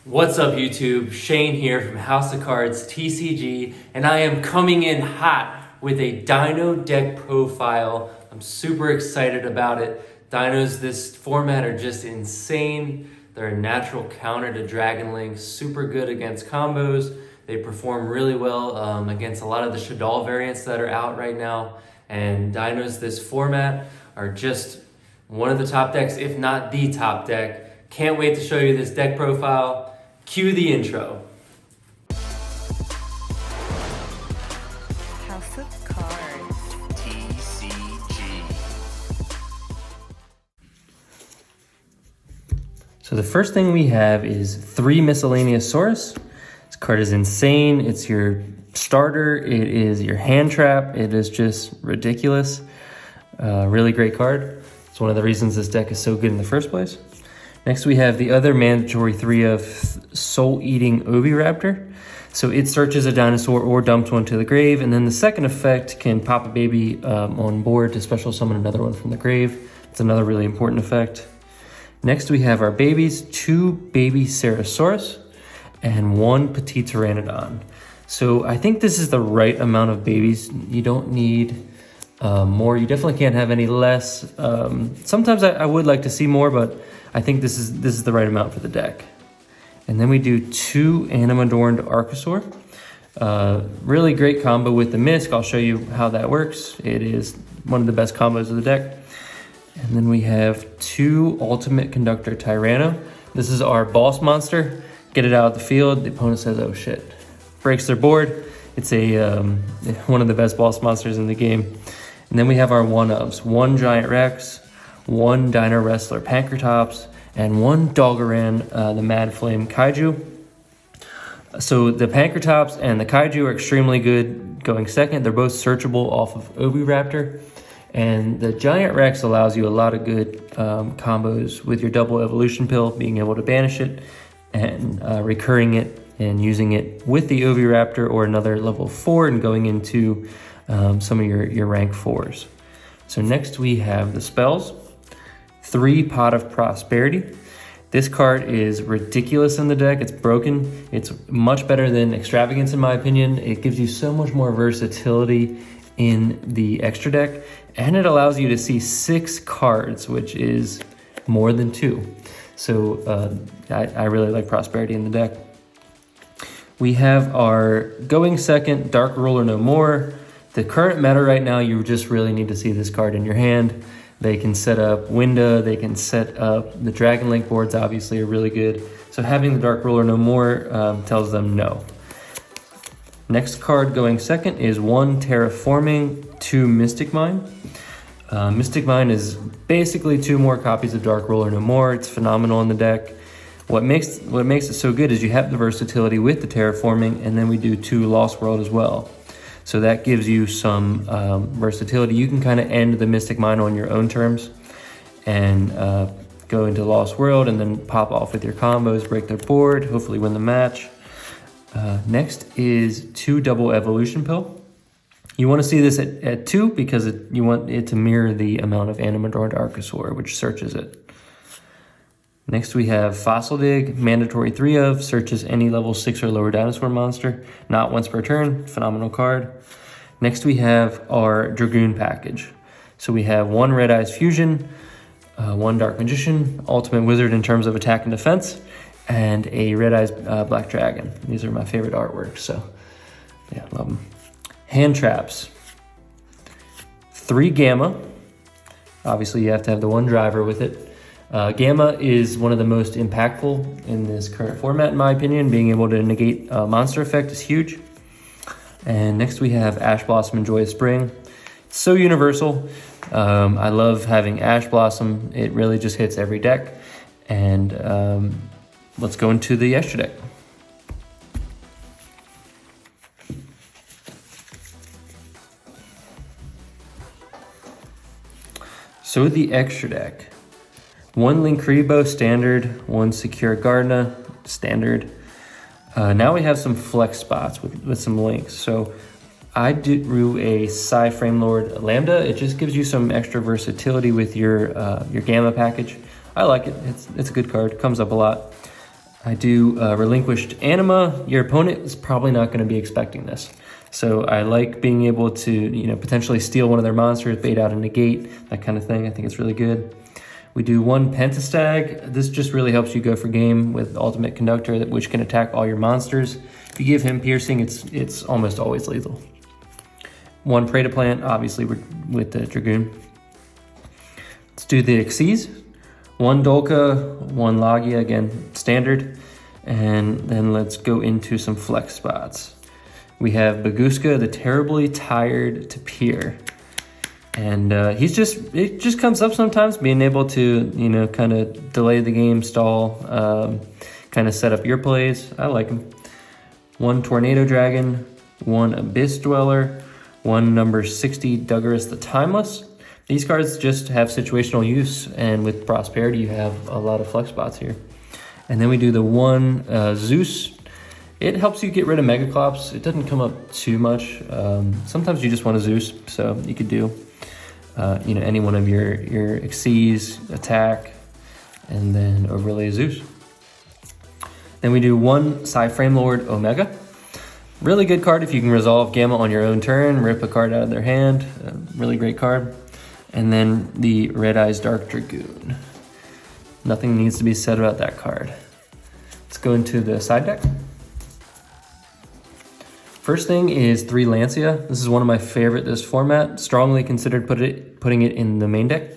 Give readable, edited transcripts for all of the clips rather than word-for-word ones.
What's up YouTube? Shane here from House of Cards TCG, and I am coming in hot with a Dino deck profile. I'm super excited about it. Dinos this format are just insane. They're a natural counter to Dragon Link, super good against combos. They perform really well against a lot of the Shaddoll variants that are out right now. And Dinos this format are just one of the top decks, if not the top deck. Can't wait to show you this deck profile. Cue the intro. House of Cards TCG. So the first thing we have is 3 Miscellaneous Source. This card is insane. It's your starter. It is your hand trap. It is just ridiculous. Really great card. It's one of the reasons this deck is so good in the first place. Next we have the other mandatory 3 of Soul Eating Oviraptor. So it searches a dinosaur or dumps one to the grave, and then the second effect can pop a baby on board to special summon another one from the grave. It's another really important effect. Next we have our babies, 2 baby Ceratosaurus and 1 Petit Pteranodon. So I think this is the right amount of babies. You don't need more. You definitely can't have any less. Sometimes I would like to see more, but I think this is the right amount for the deck. And then we do 2 Animadorned Archosaur. Really great combo with the Misc. I'll show you how that works. It is one of the best combos of the deck. And then we have 2 Ultimate Conductor Tyranno. This is our boss monster. Get it out of the field. The opponent says, oh shit. Breaks their board. It's one of the best boss monsters in the game. And then we have our 1-ofs. 1 Giant Rex, 1 Dino Wrestler Pancratops, and 1 Doggeran, the Mad Flame Kaiju. So the Pancratops and the Kaiju are extremely good going second. They're both searchable off of Oviraptor. And the Giant Rex allows you a lot of good combos with your double evolution pill, being able to banish it and recurring it and using it with the Oviraptor or another level 4 and going into some of your rank 4s. So next we have the spells. 3 Pot of Prosperity. This card is ridiculous in the deck. It's broken. It's much better than Extravagance in my opinion. It gives you so much more versatility in the extra deck, and it allows you to see 6 cards, which is more than 2. So I really like Prosperity in the deck. We have our going second Dark Ruler No More. The current meta right now, you just really need to see this card in your hand. They can set up Winda, they can set up the Dragon Link boards, obviously are really good. So having the Dark Ruler No More tells them no. Next card going second is 1 Terraforming, 2 Mystic Mine. Mystic Mine is basically 2 more copies of Dark Ruler No More. It's phenomenal in the deck. What makes it so good is you have the versatility with the Terraforming, and then we do 2 Lost World as well. So that gives you some versatility. You can kind of end the Mystic Mine on your own terms and go into Lost World and then pop off with your combos, break their board, hopefully win the match. Next is 2 Double Evolution Pill. You want to see this at 2 because you want it to mirror the amount of Animadorned Archosaur, which searches it. Next we have Fossil Dig, mandatory 3 of, searches any level 6 or lower dinosaur monster, not once per turn, phenomenal card. Next we have our Dragoon package. So we have 1 Red Eyes Fusion, 1 Dark Magician, Ultimate Wizard in terms of attack and defense, and a Red Eyes Black Dragon. These are my favorite artworks, so yeah, love them. Hand traps. 3 Gamma. Obviously you have to have the 1 driver with it. Gamma is one of the most impactful in this current format, in my opinion. Being able to negate a monster effect is huge. And next we have Ash Blossom and Joyous Spring. It's so universal. I love having Ash Blossom. It really just hits every deck. And let's go into the extra deck. So the extra deck. 1 Linkuriboh standard, 1 Secure Gardna standard. Now we have some flex spots with some links. So I drew a Psi Frame Lord Lambda. It just gives you some extra versatility with your Gamma package. I like it. It's a good card. Comes up a lot. I do relinquished anima. Your opponent is probably not going to be expecting this. So I like being able to, you know, potentially steal one of their monsters, bait out a negate, that kind of thing. I think it's really good. We do 1 pentastag. This just really helps you go for game with ultimate conductor, which can attack all your monsters. If you give him piercing, it's almost always lethal. 1 Prey to Plant, obviously with the dragoon. Let's do the Xyz. 1 Dolka, 1 Logia, again, standard. And then let's go into some flex spots. We have Baguska, the Terribly Tired to Peer. And it just comes up sometimes, being able to, you know, kind of delay the game, stall, kind of set up your plays. I like him. 1 Tornado Dragon, 1 Abyss Dweller, 1 number 60 Duggarus the Timeless. These cards just have situational use, and with Prosperity, you have a lot of flex spots here. And then we do the 1 Zeus. It helps you get rid of Megaclops. It doesn't come up too much. Sometimes you just want a Zeus, so you could do you know, any one of your Xyz, attack, and then overlay Zeus. Then we do 1 Psy-Frame Lord Omega. Really good card if you can resolve Gamma on your own turn, rip a card out of their hand. Really great card. And then the Red Eyes Dark Dragoon. Nothing needs to be said about that card. Let's go into the side deck. First thing is 3 Lancia. This is one of my favorite this format. Strongly considered putting it in the main deck.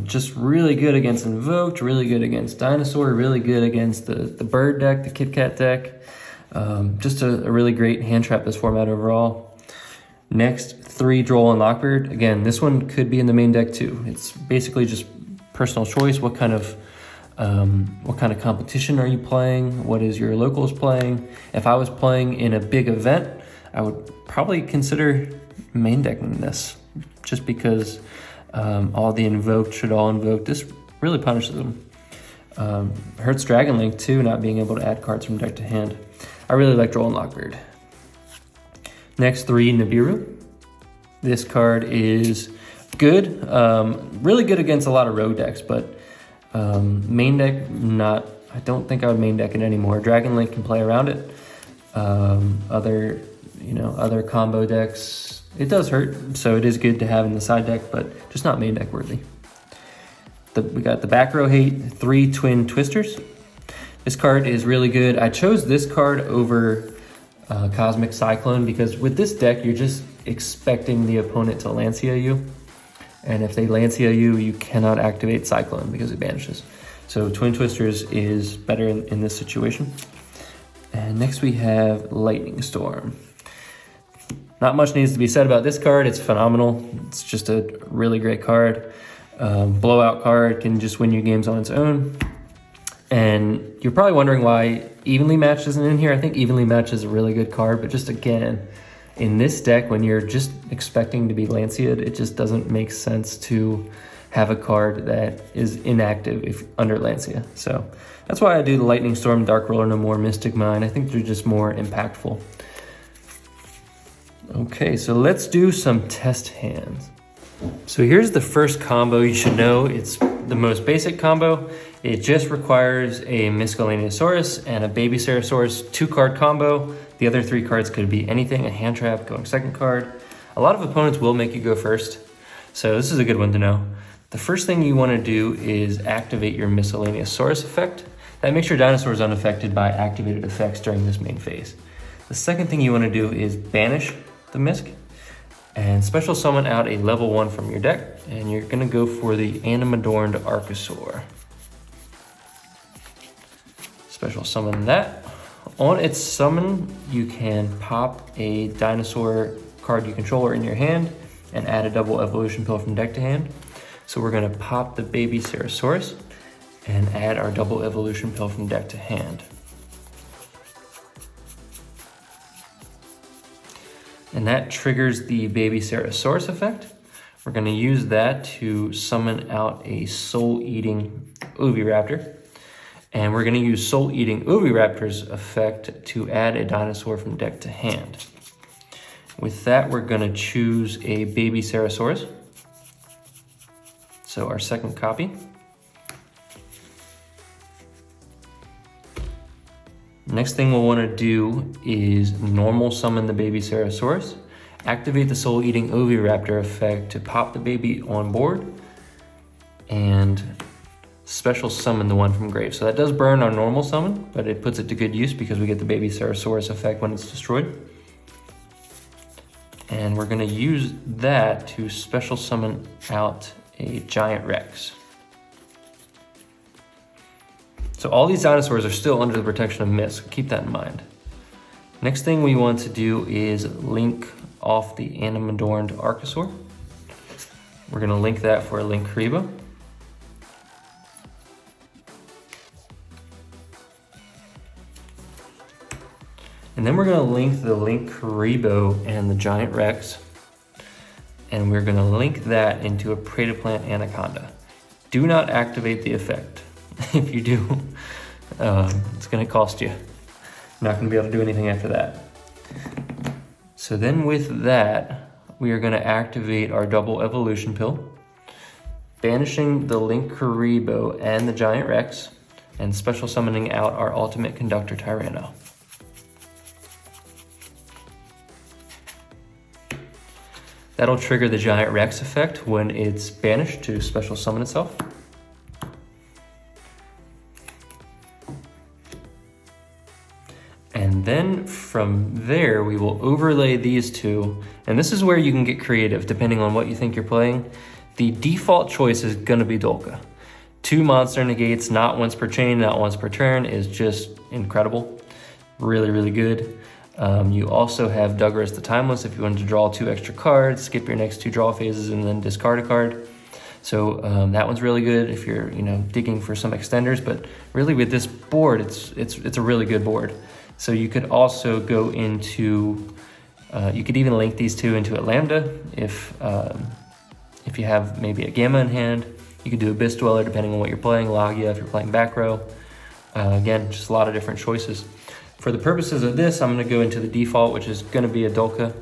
Just really good against Invoked, really good against Dinosaur, really good against the Bird deck, the Kit Kat deck. Just a really great hand trap this format overall. Next, 3 Droll and Lockbeard. Again, this one could be in the main deck too. It's basically just personal choice. What kind of competition are you playing? What is your locals playing? If I was playing in a big event, I would probably consider main decking this, just because all the invoked should all invoke. This really punishes them. Hurts Dragon Link too, not being able to add cards from deck to hand. I really like Droll and Lockbeard. Next, 3 Nibiru. This card is good, really good against a lot of rogue decks, but main deck, not. I don't think I would main deck it anymore. Dragon Link can play around it. Other combo decks, it does hurt, so it is good to have in the side deck, but just not main deck worthy. We got the back row hate, 3 Twin Twisters. This card is really good. I chose this card over Cosmic Cyclone because with this deck, you're just expecting the opponent to Lancia you. And if they Lancia you, you cannot activate Cyclone because it banishes. So Twin Twisters is better in this situation. And next we have Lightning Storm. Not much needs to be said about this card. It's phenomenal. It's just a really great card. Blowout card, can just win your games on its own. And you're probably wondering why Evenly Matched isn't in here. I think Evenly Matched is a really good card, but just again, in this deck, when you're just expecting to be Lancia'd, it just doesn't make sense to have a card that is inactive under Lancia. So that's why I do the Lightning Storm, Dark Roller No More, Mystic Mine. I think they're just more impactful. Okay, so let's do some test hands. So here's the first combo you should know. It's the most basic combo. It just requires a Miscellaneousaurus and a Baby Ceratosaurus 2-card combo. The other 3 cards could be anything, a hand trap, going second card. A lot of opponents will make you go first, so this is a good one to know. The first thing you want to do is activate your Miscellaneousaurus effect. That makes your dinosaurs unaffected by activated effects during this main phase. The second thing you want to do is banish the Misc and special summon out a level 1 from your deck, and you're going to go for the Animadorned Archosaur. Special summon that. On its summon, you can pop a dinosaur card you control or in your hand and add a double evolution pill from deck to hand. So we're going to pop the Baby Ceratosaurus and add our double evolution pill from deck to hand. And that triggers the Baby Ceratosaurus effect. We're going to use that to summon out a soul-eating Oviraptor. And we're going to use soul-eating Oviraptor's effect to add a dinosaur from deck to hand. With that, we're going to choose a Baby Ceratosaurus. So our second copy. Next thing we'll want to do is normal summon the baby Ceratosaurus. Activate the soul-eating Oviraptor effect to pop the baby on board. And special summon the one from grave. So that does burn our normal summon, but it puts it to good use because we get the baby Ceratosaurus effect when it's destroyed. And we're gonna use that to special summon out a giant Rex. So all these dinosaurs are still under the protection of Mist, keep that in mind. Next thing we want to do is link off the animadorned Archosaur. We're gonna link that for a link Karibo. And then we're gonna link the link Karibo and the giant Rex. And we're gonna link that into a Predaplant Anaconda. Do not activate the effect. If you do, it's gonna cost you. You're not gonna be able to do anything after that. So then with that, we are gonna activate our double evolution pill, banishing the link Karibo and the giant Rex, and special summoning out our ultimate conductor Tyranno. That'll trigger the giant Rex effect when it's banished to special summon itself. And then from there, we will overlay these two. And this is where you can get creative depending on what you think you're playing. The default choice is gonna be Dolka. 2 monster negates, not once per chain, not once per turn, is just incredible. Really, really good. You also have Dougras the Timeless if you wanted to draw 2 extra cards, skip your next 2 draw phases, and then discard a card. So that one's really good if you're digging for some extenders. But really with this board, it's a really good board. So you could also go into, you could even link these two into a Lambda if you have maybe a Gamma in hand. You could do Abyss Dweller depending on what you're playing, Logia if you're playing back row. Again, just a lot of different choices. For the purposes of this, I'm gonna go into the default, which is gonna be a Dolka.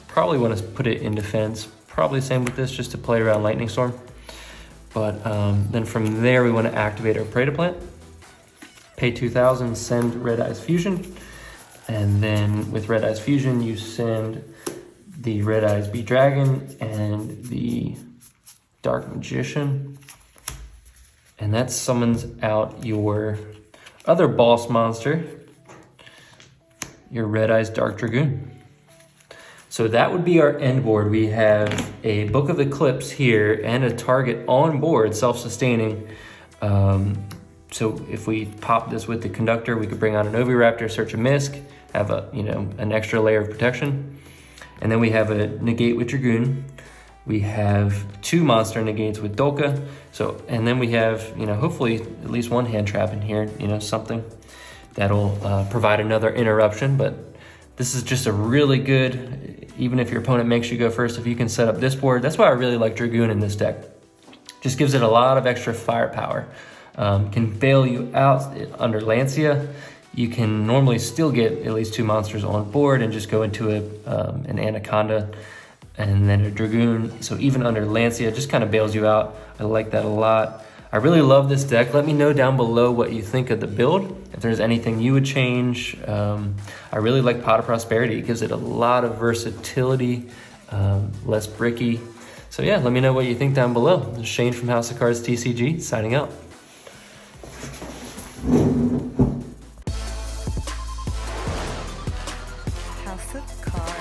Probably wanna put it in defense. Probably same with this, just to play around Lightning Storm. But then from there, we wanna activate our Predaplant. Pay 2,000, send Red Eyes Fusion. And then with Red Eyes Fusion, you send the Red Eyes Bee Dragon and the Dark Magician. And that summons out your other boss monster, your Red Eyes Dark Dragoon. So that would be our end board. We have a Book of Eclipse here and a target on board, self-sustaining. So if we pop this with the conductor, we could bring on an Oviraptor, search a Misk, have a an extra layer of protection. And then we have a negate with Dragoon. We have 2 monster negates with Dolka. So, and then we have, hopefully at least 1 hand trap in here, something that'll provide another interruption. But this is just a really good, even if your opponent makes you go first, if you can set up this board. That's why I really like Dragoon in this deck. Just gives it a lot of extra firepower. Can bail you out under Lancia. You can normally still get at least 2 monsters on board and just go into an Anaconda and then a Dragoon. So even under Lancia, it just kind of bails you out. I like that a lot. I really love this deck. Let me know down below what you think of the build. If there's anything you would change. I really like Pot of Prosperity. It gives it a lot of versatility, less bricky. So yeah, let me know what you think down below. This is Shane from House of Cards TCG, signing out. House of Cards.